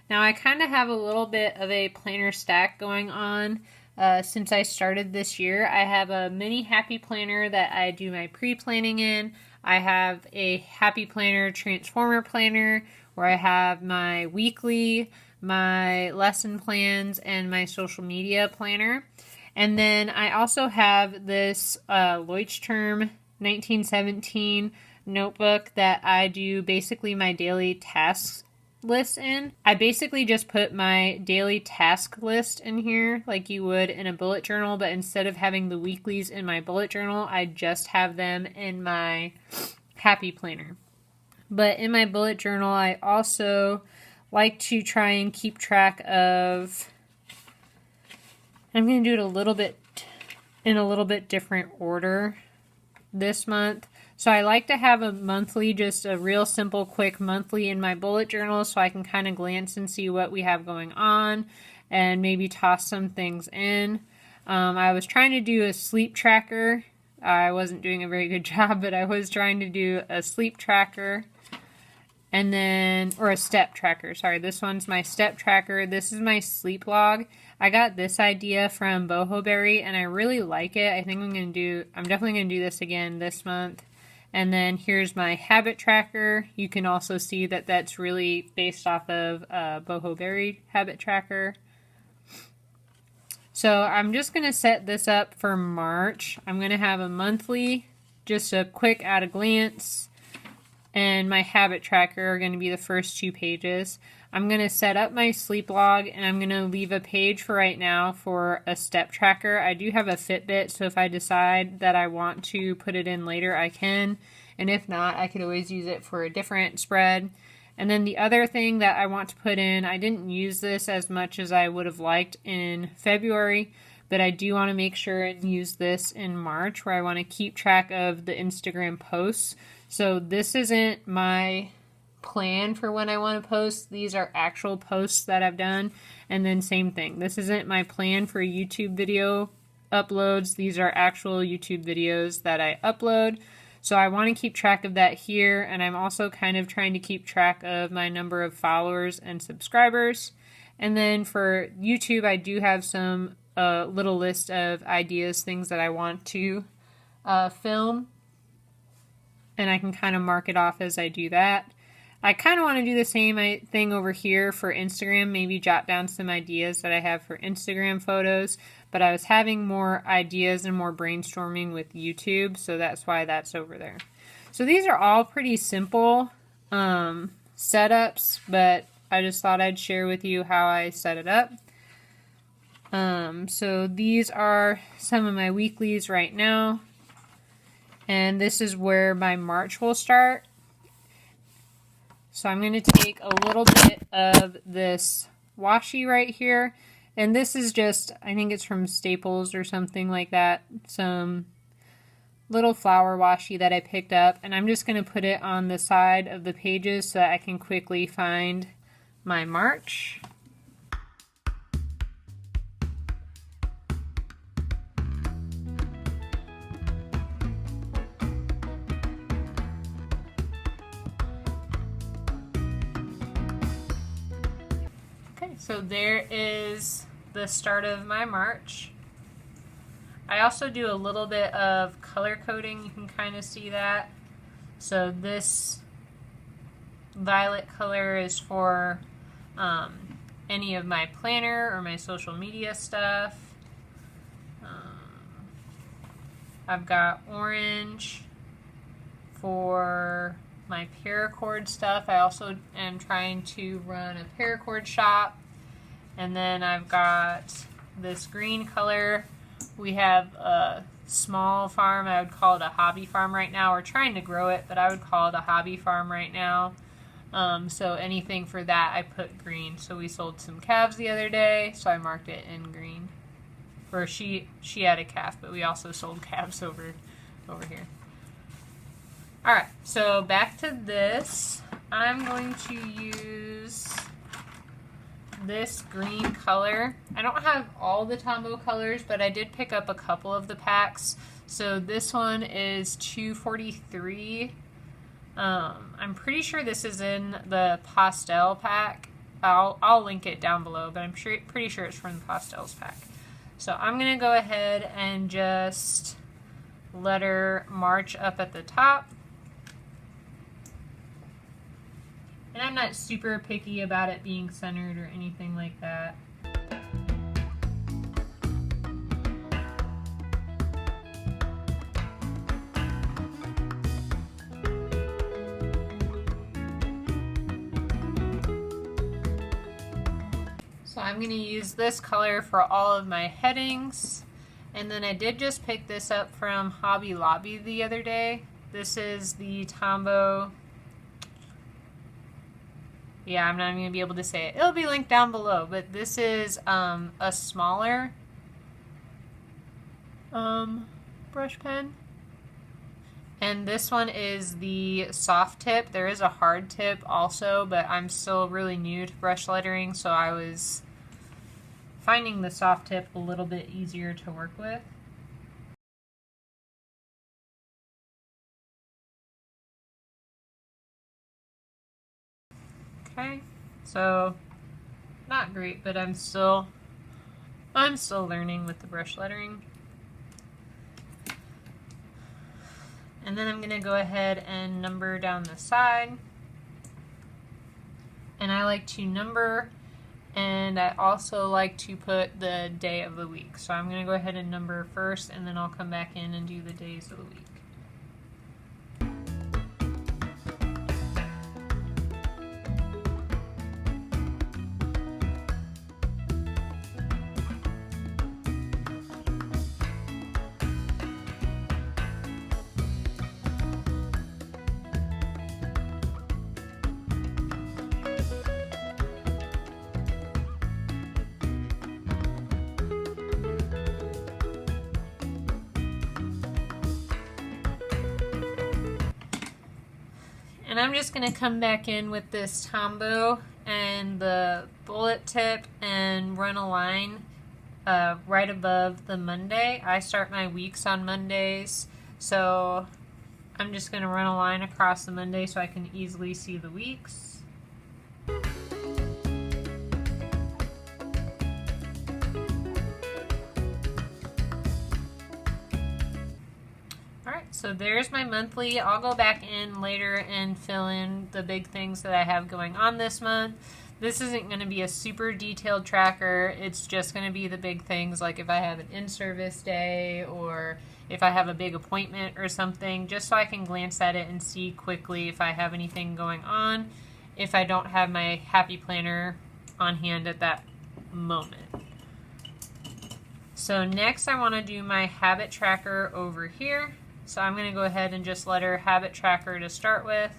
Now I kind of have a little bit of a planner stack going on since I started this year. I have a mini happy planner that I do my pre-planning in. I have a happy planner transformer planner where I have my weekly, my lesson plans, and my social media planner. And then I also have this Leuchtturm 1917 notebook that I do basically my daily tasks list in. I basically just put my daily task list in here like you would in a bullet journal, but instead of having the weeklies in my bullet journal, I just have them in my happy planner. But in my bullet journal, I also like to try and keep track of, I'm going to do it in a little bit different order this month. So I like to have a monthly, just a real simple, quick monthly in my bullet journal so I can kind of glance and see what we have going on and maybe toss some things in. I was trying to do a sleep tracker. I wasn't doing a very good job, but I was trying to do a sleep tracker. And then, or a step tracker, sorry, this one's my step tracker. This is my sleep log. I got this idea from Bohoberry and I really like it. I think I'm definitely going to do this again this month. And then here's my habit tracker. You can also see that that's really based off of Bohoberry habit tracker. So I'm just going to set this up for March. I'm going to have a monthly, just a quick at a glance, and my habit tracker are going to be the first 2 pages. I'm going to set up my sleep log, and I'm going to leave a page for right now for a step tracker. I do have a Fitbit, so if I decide that I want to put it in later, I can. And if not, I could always use it for a different spread. And then the other thing that I want to put in, I didn't use this as much as I would have liked in February, but I do want to make sure and use this in March, where I want to keep track of the Instagram posts. So this isn't my plan for when I want to post. These are actual posts that I've done. And then same thing. This isn't my plan for YouTube video uploads. These are actual YouTube videos that I upload. So I want to keep track of that here. And I'm also kind of trying to keep track of my number of followers and subscribers. And then for YouTube, I do have some little list of ideas, things that I want to film. And I can kind of mark it off as I do that. I kind of want to do the same thing over here for Instagram, maybe jot down some ideas that I have for Instagram photos, but I was having more ideas and more brainstorming with YouTube, so that's why that's over there. So these are all pretty simple setups, but I just thought I'd share with you how I set it up. So these are some of my weeklies right now. And this is where my March will start. So I'm going to take a little bit of this washi right here. And this is just, I think it's from Staples or something like that. Some little flower washi that I picked up. And I'm just going to put it on the side of the pages so that I can quickly find my March. So there is the start of my March. I also do a little bit of color coding. You can kind of see that. So this violet color is for any of my planner or my social media stuff. I've got orange for my paracord stuff. I also am trying to run a paracord shop. And then I've got this green color. We have a small farm. I would call it a hobby farm right now. We're trying to grow it, but I would call it a hobby farm right now. So anything for that, I put green. So we sold some calves the other day, so I marked it in green. Or she had a calf, but we also sold calves over here. Alright, so back to this. I'm going to use this green color. I don't have all the Tombow colors, but I did pick up a couple of the packs. So this one is 243. I'm pretty sure this is in the pastel pack. I'll link it down below, but I'm pretty sure it's from the Pastels pack. So I'm going to go ahead and just letter March up at the top. And I'm not super picky about it being centered or anything like that. So I'm going to use this color for all of my headings. And then I did just pick this up from Hobby Lobby the other day. This is the Tombow. Yeah, I'm not even going to be able to say it. It'll be linked down below, but this is a smaller brush pen. And this one is the soft tip. There is a hard tip also, but I'm still really new to brush lettering, so I was finding the soft tip a little bit easier to work with. Okay, so not great, but I'm still learning with the brush lettering. And then I'm going to go ahead and number down the side. And I like to number, and I also like to put the day of the week. So I'm going to go ahead and number first, and then I'll come back in and do the days of the week. And I'm just going to come back in with this Tombow and the bullet tip and run a line right above the Monday. I start my weeks on Mondays, so I'm just going to run a line across the Monday so I can easily see the weeks. So there's my monthly. I'll go back in later and fill in the big things that I have going on this month. This isn't going to be a super detailed tracker. It's just going to be the big things, like if I have an in-service day or if I have a big appointment or something, just so I can glance at it and see quickly if I have anything going on, if I don't have my Happy Planner on hand at that moment. So next I want to do my habit tracker over here. So I'm going to go ahead and just letter habit tracker to start with.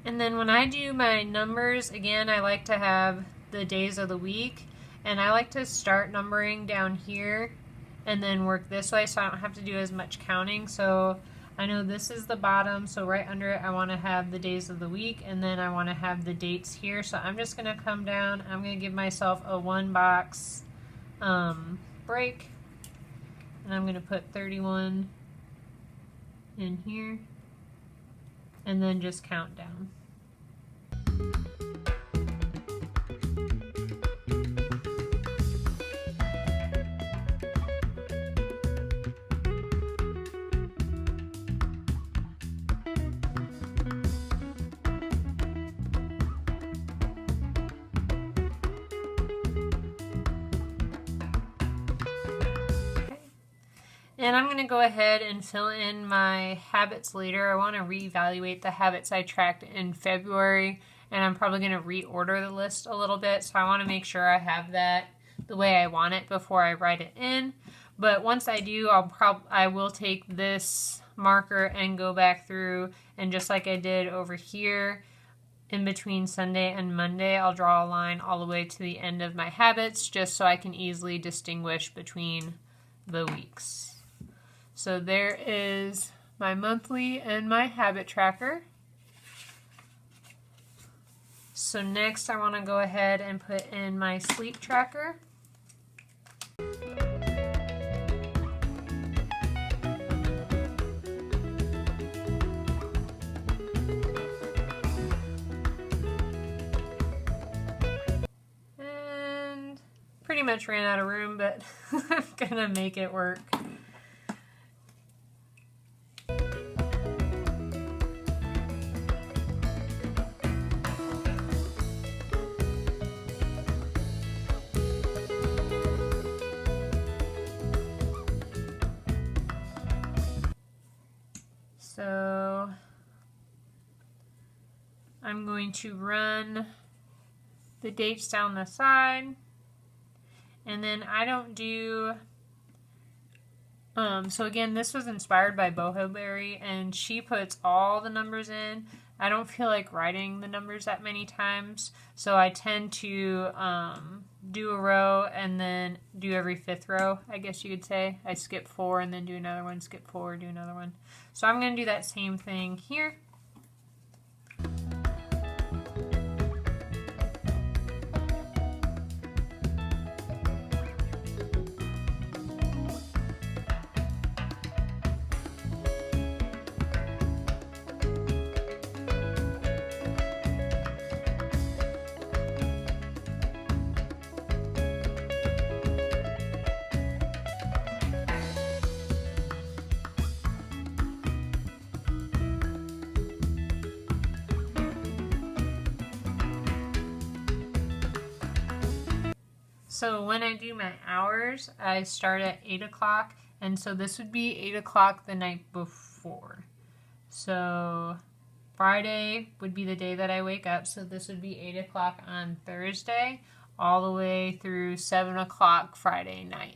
And then when I do my numbers, again, I like to have the days of the week, and I like to start numbering down here and then work this way so I don't have to do as much counting. So I know this is the bottom, so right under it I want to have the days of the week, and then I want to have the dates here. So I'm just going to come down, I'm going to give myself a 1 box break, and I'm going to put 31 in here, and then just count down. And I'm going to go ahead and fill in my habits later. I want to reevaluate the habits I tracked in February, and I'm probably going to reorder the list a little bit. So I want to make sure I have that the way I want it before I write it in. But once I do, I will take this marker and go back through, and just like I did over here, in between Sunday and Monday, I'll draw a line all the way to the end of my habits just so I can easily distinguish between the weeks. So there is my monthly and my habit tracker. So next I want to go ahead and put in my sleep tracker. And pretty much ran out of room, but I'm gonna make it work. So I'm going to run the dates down the side, and then I don't do, so again, this was inspired by Boho Berry, and she puts all the numbers in. I don't feel like writing the numbers that many times, so I tend to do a row and then do every 5th row, I guess you could say. I skip 4 and then do another one, skip 4, do another one. So I'm going to do that same thing here. So when I do my hours, I start at 8 o'clock, and so this would be 8 o'clock the night before. So Friday would be the day that I wake up, so this would be 8 o'clock on Thursday, all the way through 7 o'clock Friday night.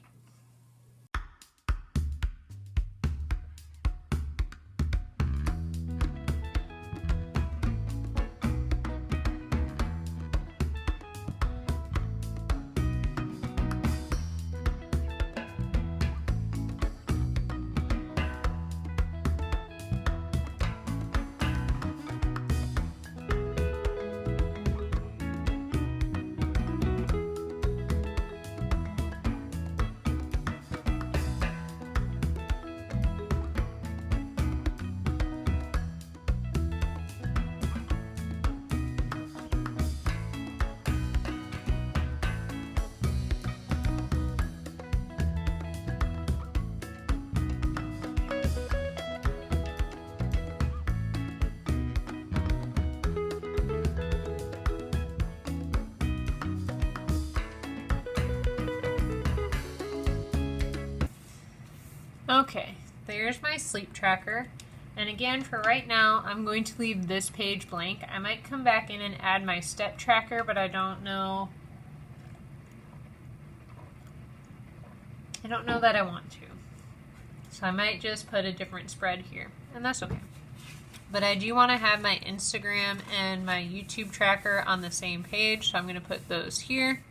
Okay, there's my sleep tracker. And again, for right now, I'm going to leave this page blank. I might come back in and add my step tracker, but I don't know. I don't know that I want to. So I might just put a different spread here, and that's okay. But I do want to have my Instagram and my YouTube tracker on the same page, so I'm going to put those here.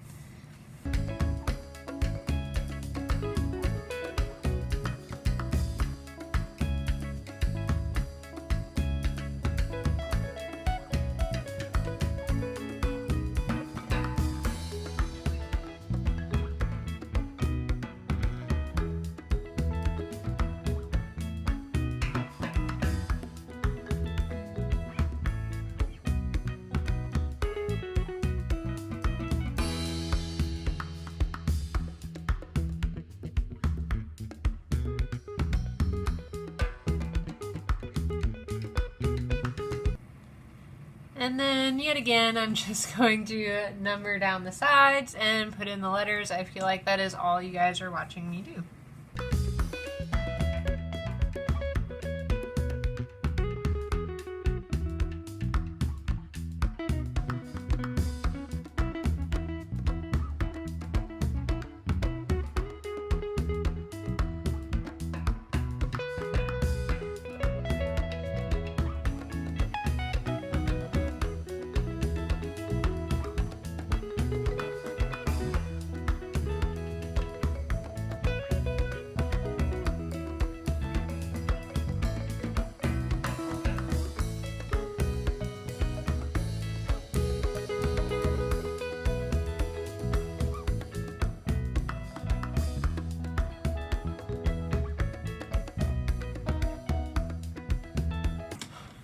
And then yet again, I'm just going to number down the sides and put in the letters. I feel like that is all you guys are watching me do.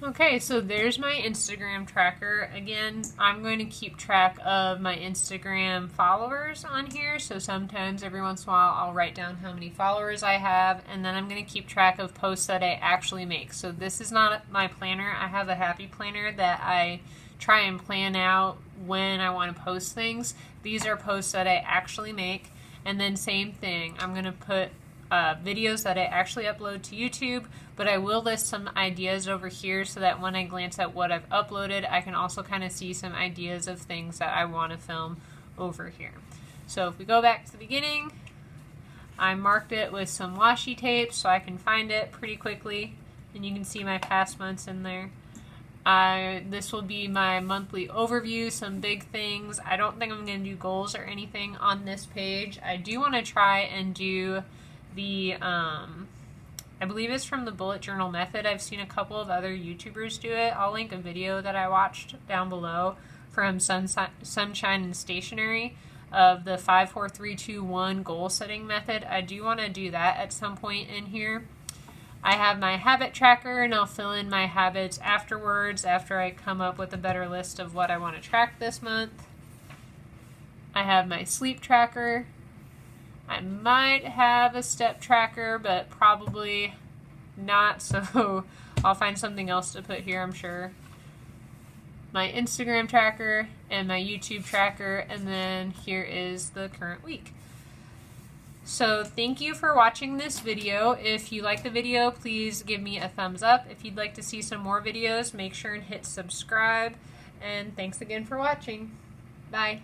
Okay, so there's my Instagram tracker. Again, I'm going to keep track of my Instagram followers on here. So sometimes every once in a while I'll write down how many followers I have, and then I'm going to keep track of posts that I actually make. So this is not my planner. I have a happy planner that I try and plan out when I want to post things. These are posts that I actually make. And then same thing, I'm going to put videos that I actually upload to YouTube, but I will list some ideas over here so that when I glance at what I've uploaded, I can also kind of see some ideas of things that I want to film over here. So if we go back to the beginning, I marked it with some washi tape so I can find it pretty quickly, and you can see my past months in there. This will be my monthly overview, some big things. I don't think I'm going to do goals or anything on this page. I do want to try and do the, I believe it's from the Bullet Journal Method. I've seen a couple of other YouTubers do it. I'll link a video that I watched down below from Sunshine and Stationery of the 5, 4, 3, 2, 1 goal setting method. I do want to do that at some point in here. I have my habit tracker, and I'll fill in my habits afterwards after I come up with a better list of what I want to track this month. I have my sleep tracker. I might have a step tracker, but probably not, so I'll find something else to put here, I'm sure. My Instagram tracker and my YouTube tracker, and then here is the current week. So thank you for watching this video. If you like the video, please give me a thumbs up. If you'd like to see some more videos, make sure and hit subscribe. And thanks again for watching. Bye.